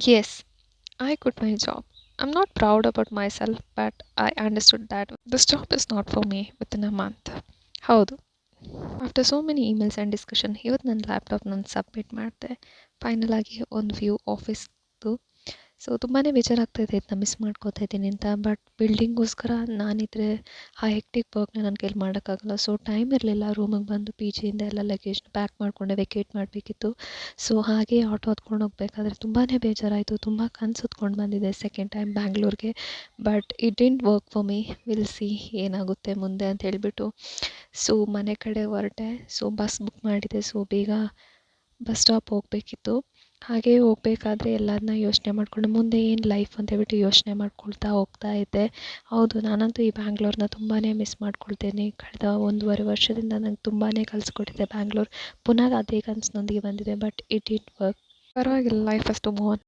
Yes, I quit my job. I'm not proud about myself, but I understood that this job is not for me within a month. ಹೌದು. After so many emails and discussion ಇವತ್ತು ನನ್ನ laptop ನಾನು submit ಮಾಡಿದೆ. Final ಆಗಿ ಒಂದು view ಆಫೀಸ್ದು. So ತುಂಬಾ ಬೇಜಾರಾಗ್ತಾಯಿದೆ ಇದನ್ನ miss ಮಾಡ್ಕೋತಾ ಇದ್ದೀನಿ ಅಂತ. ಬಟ್ ಬಿಲ್ಡಿಂಗೋಸ್ಕರ ನಾನಿದ್ರೆ ಆ ಹೆಕ್ಟಿಕ್ ವರ್ಕ್ನ ನನ್ನ ಕೈಲಿ ಮಾಡೋಕ್ಕಾಗಲ್ಲ. ಸೊ ಟೈಮ್ ಇರಲಿಲ್ಲ. ರೂಮಿಗೆ ಬಂದು ಪಿ ಜಿಯಿಂದ ಎಲ್ಲ ಲಗೇಜ್ನ ಪ್ಯಾಕ್ ಮಾಡಿಕೊಂಡೆ, ವೆಕೇಟ್ ಮಾಡಬೇಕಿತ್ತು. ಸೊ ಹಾಗೆ ಆಟೋ ಹತ್ಕೊಂಡು ಹೋಗಬೇಕಾದ್ರೆ ತುಂಬಾ ಬೇಜಾರಾಯಿತು. ತುಂಬ ಕನಸು ಹೊತ್ಕೊಂಡು ಬಂದಿದ್ದೆ ಸೆಕೆಂಡ್ ಟೈಮ್ ಬ್ಯಾಂಗ್ಳೂರ್ಗೆ. But it didn't work for me. Will see ಏನಾಗುತ್ತೆ ಮುಂದೆ ಅಂತ ಹೇಳಿಬಿಟ್ಟು ಸೊ ಮನೆ ಕಡೆ ಹೊರಟೆ. ಸೊ ಬಸ್ ಬುಕ್ ಮಾಡಿದೆ. ಸೊ ಬೇಗ ಬಸ್ ಸ್ಟಾಪ್ ಹೋಗಬೇಕಿತ್ತು. ಹಾಗೇ ಹೋಗಬೇಕಾದ್ರೆ ಎಲ್ಲದನ್ನ ಯೋಚನೆ ಮಾಡಿಕೊಂಡು ಮುಂದೆ ಏನು ಲೈಫ್ ಅಂತ ಹೇಳ್ಬಿಟ್ಟು ಯೋಚನೆ ಮಾಡ್ಕೊಳ್ತಾ ಹೋಗ್ತಾ ಇದ್ದೆ. ಹೌದು, ನಾನಂತೂ ಈ ಬ್ಯಾಂಗ್ಳೂರನ್ನ ತುಂಬಾ ಮಿಸ್ ಮಾಡ್ಕೊಳ್ತೇನೆ. ಕಳೆದ 1.5 ವರ್ಷದಿಂದ ನಂಗೆ ತುಂಬಾ ಕಲಿಸ್ಕೊಟ್ಟಿದೆ ಬ್ಯಾಂಗ್ಳೂರು. ಪುನಃ ಅದೇ ಕನಸಿನೊಂದಿಗೆ ಬಂದಿದೆ. But it did work. ಪರವಾಗಿಲ್ಲ, life has to move on.